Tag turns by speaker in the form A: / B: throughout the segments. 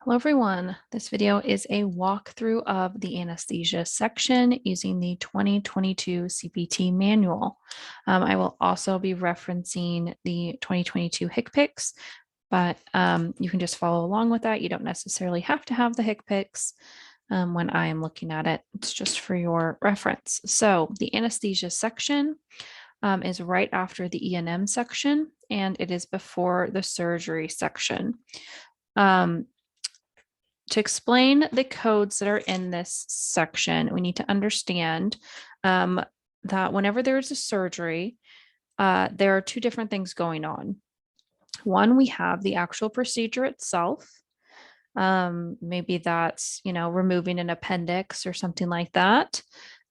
A: Hello everyone, this video is a walkthrough of the anesthesia section using the 2022 CPT manual. I will also be referencing the 2022 HCPCS, but you can just follow along with that. You don't necessarily have to have the HCPCS when I am looking at it. It's just for your reference. So the anesthesia section is right after the E&M section, and it is before the surgery section. To explain the codes that are in this section, we need to understand that whenever there's a surgery, there are two different things going on. One, we have the actual procedure itself. Maybe that's, removing an appendix or something like that.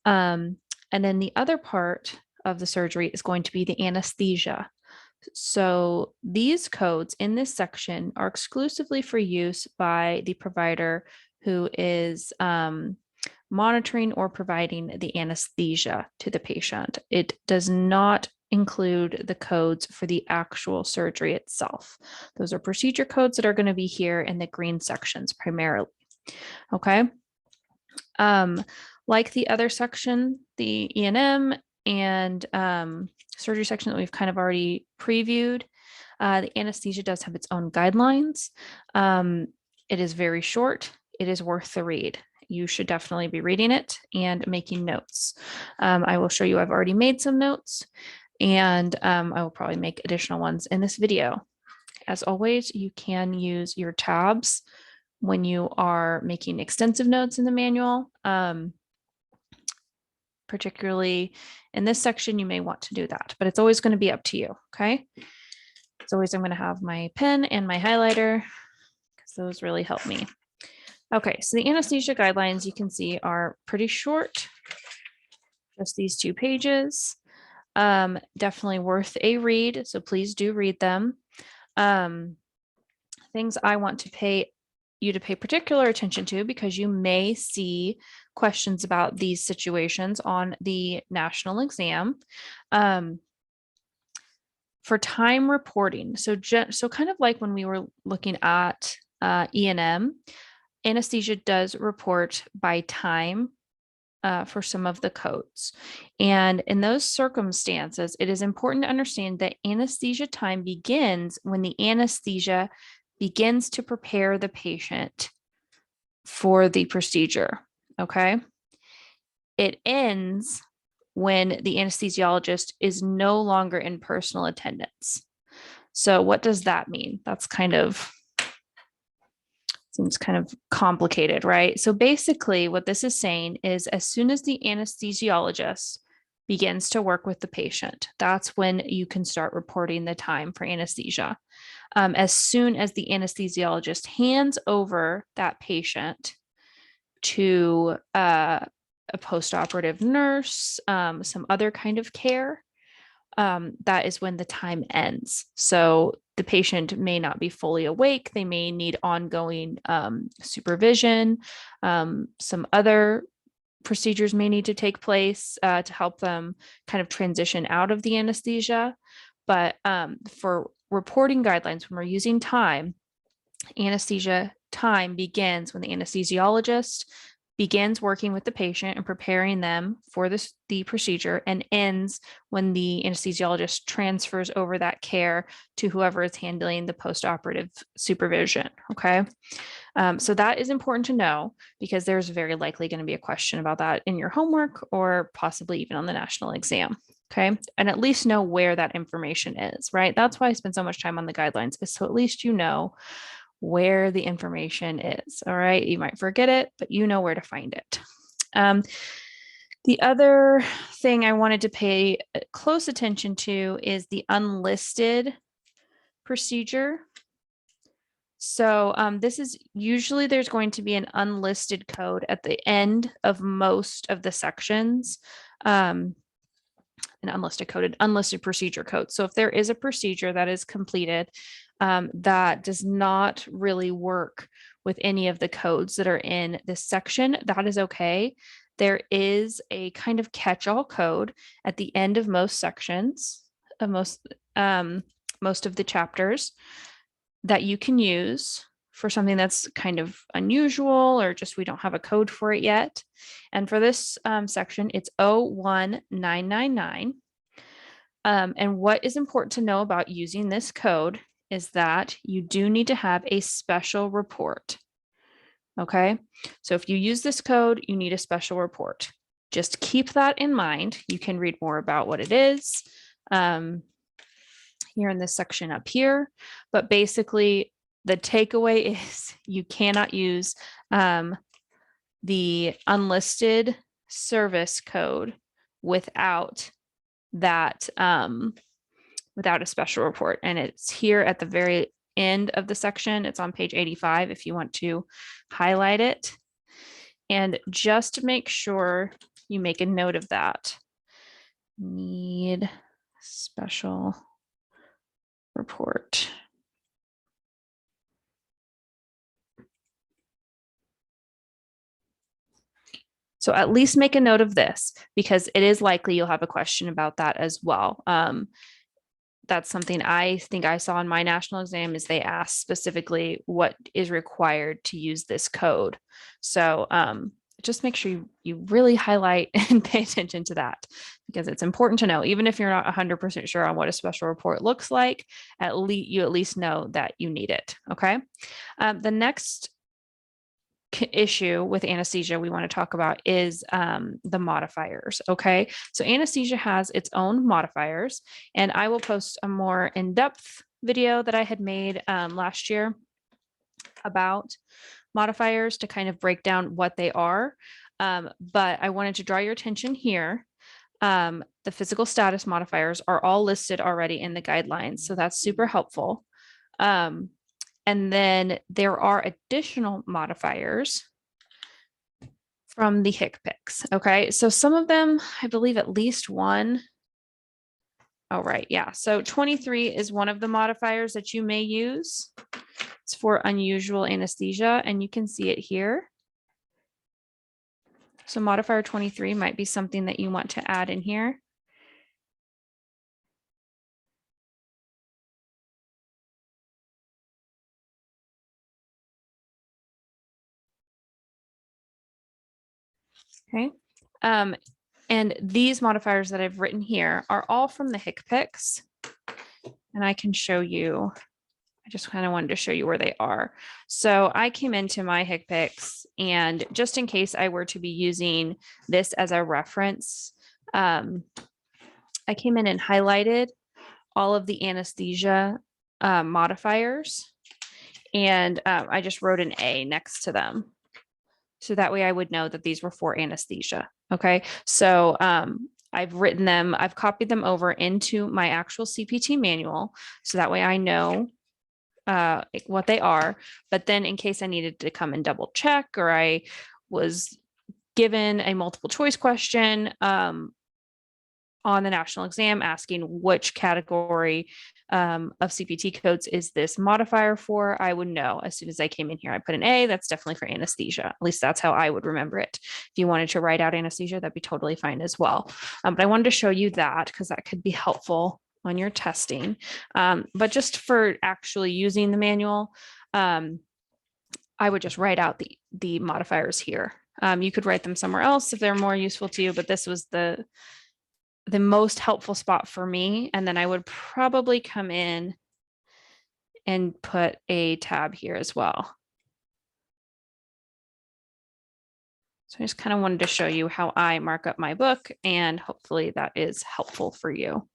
A: And then the other part of the surgery is going to be the anesthesia. So these codes in this section are exclusively for use by the provider who is monitoring or providing the anesthesia to the patient. It does not include the codes for the actual surgery itself. Those are procedure codes that are going to be here in the green sections primarily. Okay. Like the other section, the E&M and surgery section that we've kind of already previewed, the anesthesia does have its own guidelines. It is very short. It is worth the read. You should definitely be reading it and making notes. I will show you I've already made some notes, and I will probably make additional ones in this video. As always, you can use your tabs when you are making extensive notes in the manual. Particularly in this section, you may want to do that, but it's always going to be up to you. Okay. As always, I'm going to have my pen and my highlighter because those really help me. Okay. So the anesthesia guidelines you can see are pretty short. Just these 2 pages. Definitely worth a read. So please do read them. Things I want to pay particular attention to, because you may see questions about these situations on the national exam. For time reporting, so kind of like when we were looking at E&M, anesthesia does report by time for some of the codes. And in those circumstances, it is important to understand that anesthesia time begins when the anesthesia begins to prepare the patient for the procedure. Okay. It ends when the anesthesiologist is no longer in personal attendance. So what does that mean? That's seems kind of complicated, right? So basically what this is saying is as soon as the anesthesiologist begins to work with the patient, that's when you can start reporting the time for anesthesia. As soon as the anesthesiologist hands over that patient to a postoperative nurse, some other kind of care, that is when the time ends. So the patient may not be fully awake. They may need ongoing supervision. Some other procedures may need to take place to help them kind of transition out of the anesthesia. But for reporting guidelines, when we're using time, anesthesia time begins when the anesthesiologist begins working with the patient and preparing them for the procedure, and ends when the anesthesiologist transfers over that care to whoever is handling the postoperative supervision. Okay. So that is important to know, because there's very likely going to be a question about that in your homework or possibly even on the national exam. Okay. And at least know where that information is, right? That's why I spend so much time on the guidelines, is so at least you know where the information is. All right. You might forget it, but you know where to find it. The other thing I wanted to pay close attention to is the unlisted procedure. So this is usually there's going to be an unlisted code at the end of most of the sections. An unlisted procedure code. So if there is a procedure that is completed that does not really work with any of the codes that are in this section, that is okay. There is a kind of catch-all code at the end of most sections, of most of the chapters, that you can use for something that's kind of unusual or just we don't have a code for it yet. And for this section, it's 01999. And what is important to know about using this code is that you do need to have a special report. Okay, so if you use this code, you need a special report. Just keep that in mind. You can read more about what it is here in this section up here, but basically the takeaway is you cannot use the unlisted service code without that, without a special report. And it's here at the very end of the section. It's on page 85 if you want to highlight it. And just to make sure you make a note of that, need special report. So at least make a note of this because it is likely you'll have a question about that as well. That's something I think I saw in my national exam is they asked specifically what is required to use this code. So just make sure you really highlight and pay attention to that because it's important to know, even if you're not 100% sure on what a special report looks like, you at least know that you need it. Okay. The next issue with anesthesia we want to talk about is the modifiers. Okay, so anesthesia has its own modifiers, and I will post a more in-depth video that I had made last year about modifiers to kind of break down what they are. But I wanted to draw your attention here. The physical status modifiers are all listed already in the guidelines, so that's super helpful. And then there are additional modifiers from the HCPCS. Okay, so some of them, I believe at least one. Oh, right. Yeah. So 23 is one of the modifiers that you may use. It's for unusual anesthesia, and you can see it here. So modifier 23 might be something that you want to add in here. Okay. And these modifiers that I've written here are all from the HCPCS. And I can show you, I just kind of wanted to show you where they are. So I came into my HCPCS, and just in case I were to be using this as a reference, I came in and highlighted all of the anesthesia modifiers, and I just wrote an A next to them. So that way I would know that these were for anesthesia. Okay. So I've written them, I've copied them over into my actual CPT manual. So that way I know what they are. But then in case I needed to come and double check, or I was given a multiple choice question on the national exam asking which category of CPT codes is this modifier for, I would know as soon as I came in here. I put an A, that's definitely for anesthesia. At least that's how I would remember it. If you wanted to write out anesthesia, that'd be totally fine as well. But I wanted to show you that because that could be helpful on your testing. But just for actually using the manual, I would just write out the modifiers here. You could write them somewhere else if they're more useful to you, but this was the most helpful spot for me. And then I would probably come in and put a tab here as well. So I just kind of wanted to show you how I mark up my book, and hopefully that is helpful for you.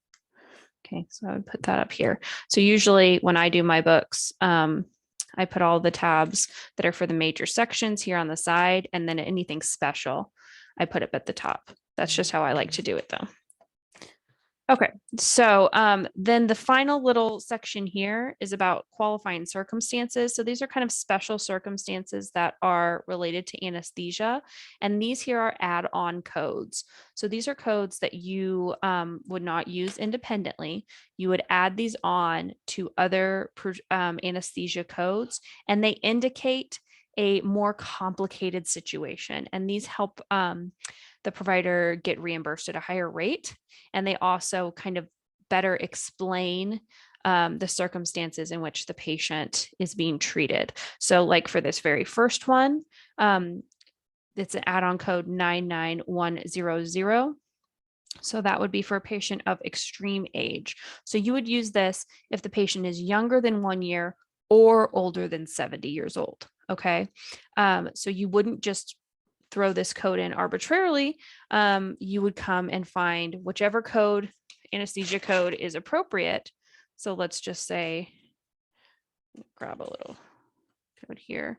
A: Okay, so I would put that up here. So usually when I do my books, I put all the tabs that are for the major sections here on the side, and then anything special, I put it at the top. That's just how I like to do it though. Okay, so then the final little section here is about qualifying circumstances. So these are kind of special circumstances that are related to anesthesia. And these here are add-on codes. So these are codes that you would not use independently. You would add these on to other anesthesia codes, and they indicate a more complicated situation. And these help the provider get reimbursed at a higher rate. And they also kind of better explain the circumstances in which the patient is being treated. So like for this very first one, it's an add-on code 99100. So that would be for a patient of extreme age. So you would use this if the patient is younger than 1 year or older than 70 years old. Okay. So you wouldn't just throw this code in arbitrarily. You would come and find whichever code, anesthesia code, is appropriate. So let's just say, grab a little code here.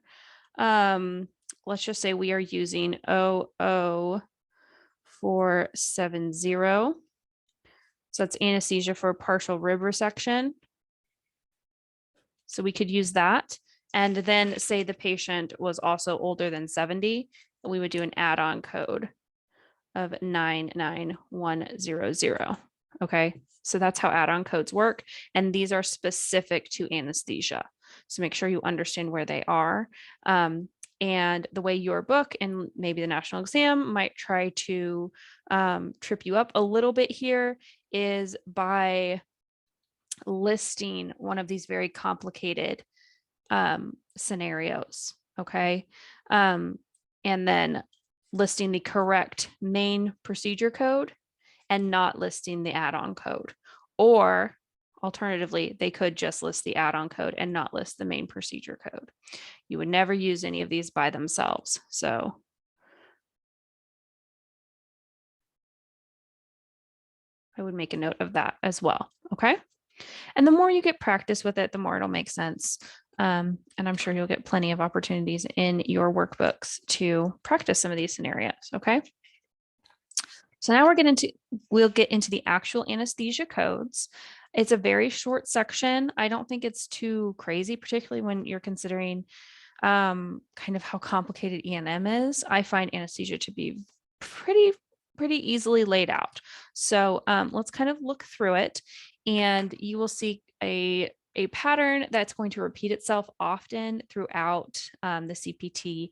A: Let's just say we are using 00470. So that's anesthesia for partial rib resection. So we could use that. And then say the patient was also older than 70, we would do an add-on code of 99100. Okay, so that's how add-on codes work. And these are specific to anesthesia. So make sure you understand where they are. And the way your book and maybe the national exam might try to trip you up a little bit here is by listing one of these very complicated scenarios. Okay. And then listing the correct main procedure code and not listing the add-on code. Or alternatively, they could just list the add-on code and not list the main procedure code. You would never use any of these by themselves. So I would make a note of that as well. Okay. And the more you get practice with it, the more it'll make sense. And I'm sure you'll get plenty of opportunities in your workbooks to practice some of these scenarios. Okay. So now we'll get into the actual anesthesia codes. It's a very short section. I don't think it's too crazy, particularly when you're considering kind of how complicated E&M is. I find anesthesia to be pretty easily laid out. So let's kind of look through it, and you will see a pattern that's going to repeat itself often throughout the CPT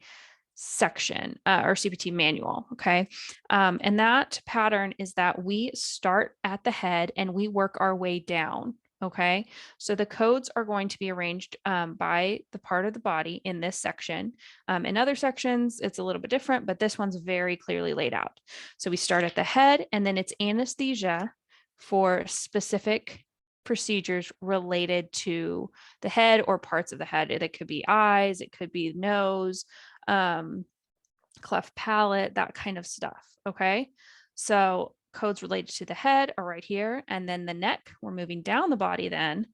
A: section or CPT manual. Okay. And that pattern is that we start at the head and we work our way down. Okay. So the codes are going to be arranged by the part of the body in this section. In other sections, it's a little bit different, but this one's very clearly laid out. So we start at the head, and then it's anesthesia for specific procedures related to the head or parts of the head. It could be eyes, it could be nose, cleft palate, that kind of stuff. Okay. So codes related to the head are right here. And then the neck, we're moving down the body then.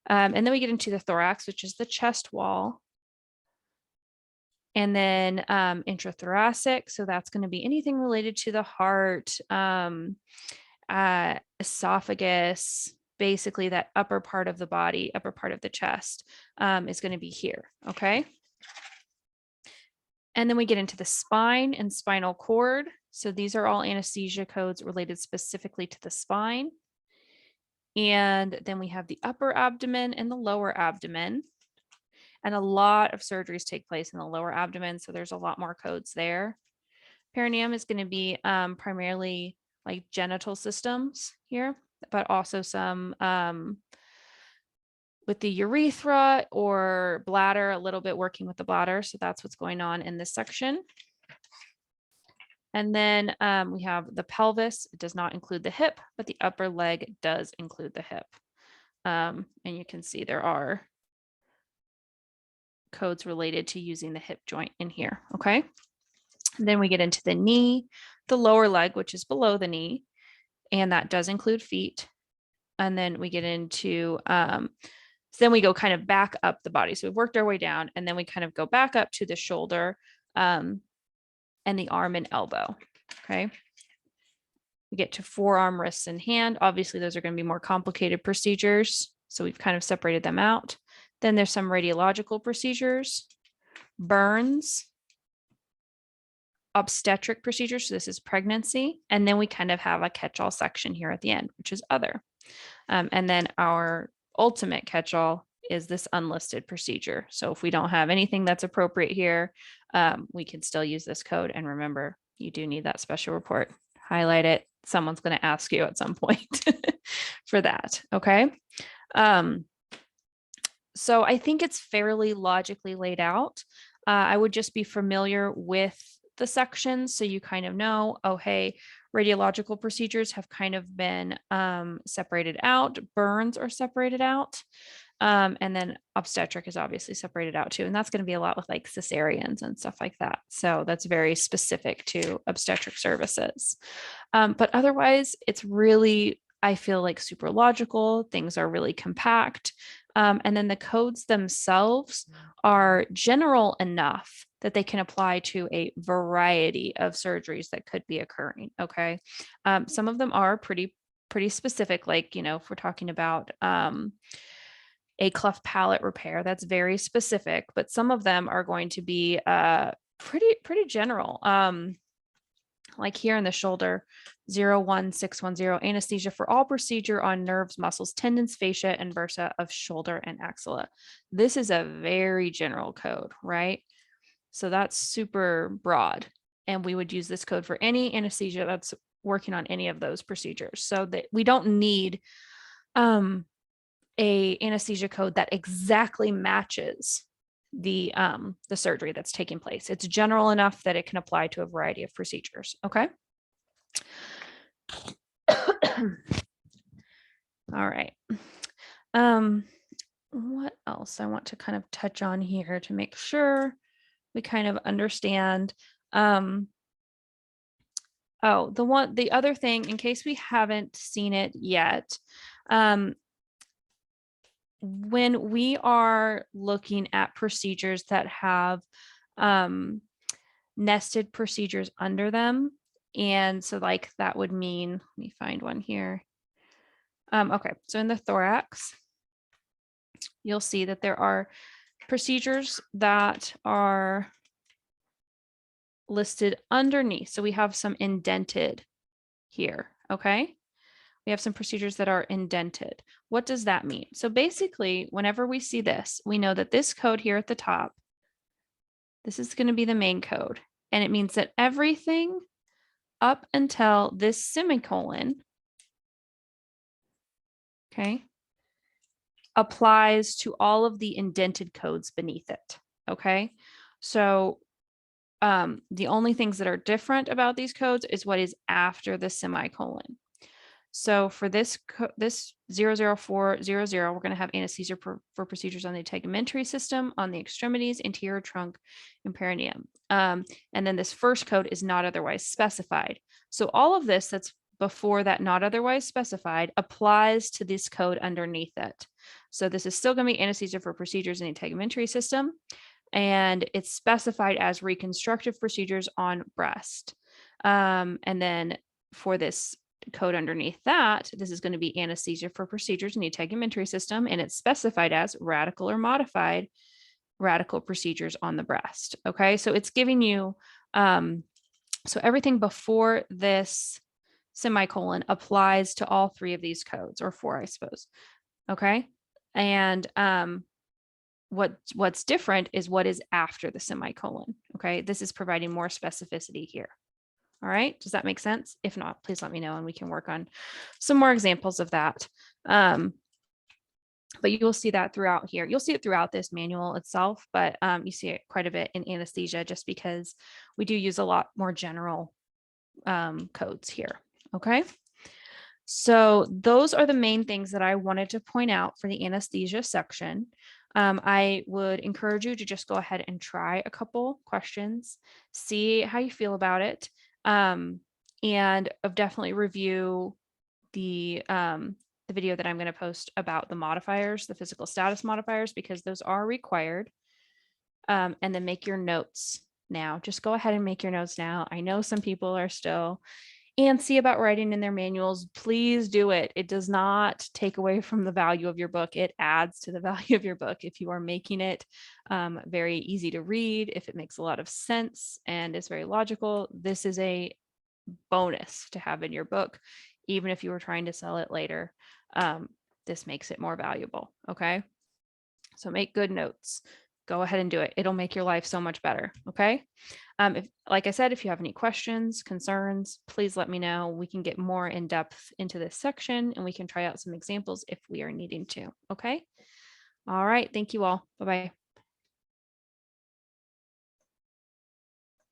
A: And then we get into the thorax, which is the chest wall. And then intrathoracic. So that's going to be anything related to the heart, esophagus, basically that upper part of the body, upper part of the chest is going to be here. Okay. And then we get into the spine and spinal cord. So these are all anesthesia codes related specifically to the spine. And then we have the upper abdomen and the lower abdomen. And a lot of surgeries take place in the lower abdomen, so there's a lot more codes there. Perineum is going to be primarily like genital systems here, but also some with the urethra or bladder, a little bit working with the bladder. So that's what's going on in this section. And then we have the pelvis. It does not include the hip, but the upper leg does include the hip. And you can see there are codes related to using the hip joint in here. Okay. And then we get into the knee, the lower leg, which is below the knee, and that does include feet. And then we get into so then we go kind of back up the body. So we've worked our way down, and then we kind of go back up to the shoulder and the arm and elbow. Okay. We get to forearm, wrists, and hand. Obviously, those are going to be more complicated procedures. So we've kind of separated them out. Then there's some radiological procedures, burns, obstetric procedures. So this is pregnancy. And then we kind of have a catch-all section here at the end, which is other. And then our ultimate catch-all is this unlisted procedure. So if we don't have anything that's appropriate here, we can still use this code. And remember, you do need that special report. Highlight it. Someone's going to ask you at some point for that. Okay. So I think it's fairly logically laid out. I would just be familiar with the sections so you kind of know, oh, hey, radiological procedures have kind of been separated out, burns are separated out. And then obstetric is obviously separated out too. And that's going to be a lot with like cesareans and stuff like that. So that's very specific to obstetric services. But otherwise, it's really, I feel like super logical. Things are really compact. And then the codes themselves are general enough that they can apply to a variety of surgeries that could be occurring. Okay. Some of them are pretty specific, like, if we're talking about a cleft palate repair, that's very specific, but some of them are going to be pretty general. Like here in the shoulder, 01610, anesthesia for all procedure on nerves, muscles, tendons, fascia, and bursa of shoulder and axilla. This is a very general code, right? So that's super broad. And we would use this code for any anesthesia that's working on any of those procedures. So that we don't need a anesthesia code that exactly matches the surgery that's taking place. It's general enough that it can apply to a variety of procedures. Okay. All right. What else I want to kind of touch on here to make sure we kind of understand. The other thing, in case we haven't seen it yet, when we are looking at procedures that have nested procedures under them, and so like that would mean, let me find one here. Okay, so in the thorax, you'll see that there are procedures that are listed underneath. So we have some indented here, okay? We have some procedures that are indented. What does that mean? So basically, whenever we see this, we know that this code here at the top, this is going to be the main code. And it means that everything up until this semicolon, okay, applies to all of the indented codes beneath it, okay? So the only things that are different about these codes is what is after the semicolon. So for this 00400, we're going to have anesthesia for procedures on the integumentary system, on the extremities, anterior trunk, and perineum. And then this first code is not otherwise specified. So all of this that's before that not otherwise specified applies to this code underneath it. So this is still going to be anesthesia for procedures in the integumentary system, and it's specified as reconstructive procedures on breast. And then for this code underneath that, this is going to be anesthesia for procedures in the integumentary system, and it's specified as radical or modified radical procedures on the breast. Okay, so it's giving you, so everything before this semicolon applies to all three of these codes, or four, I suppose. Okay, and what's different is what is after the semicolon. Okay, this is providing more specificity here. All right, does that make sense? If not, please let me know and we can work on some more examples of that. But you will see that throughout here. You'll see it throughout this manual itself, but you see it quite a bit in anesthesia just because we do use a lot more general codes here. Okay, so those are the main things that I wanted to point out for the anesthesia section. I would encourage you to just go ahead and try a couple questions, see how you feel about it. And definitely review the video that I'm going to post about the modifiers, the physical status modifiers, because those are required. And then make your notes now. Just go ahead and make your notes now. I know some people are still antsy about writing in their manuals. Please do it. It does not take away from the value of your book. It adds to the value of your book. If you are making it very easy to read, if it makes a lot of sense and is very logical, this is a bonus to have in your book. Even if you were trying to sell it later, this makes it more valuable. Okay, so make good notes. go ahead and do it. It'll make your life so much better. Okay. Like I said, if you have any questions, concerns, please let me know. We can get more in depth into this section and we can try out some examples if we are needing to. Okay. All right. Thank you all. Bye bye.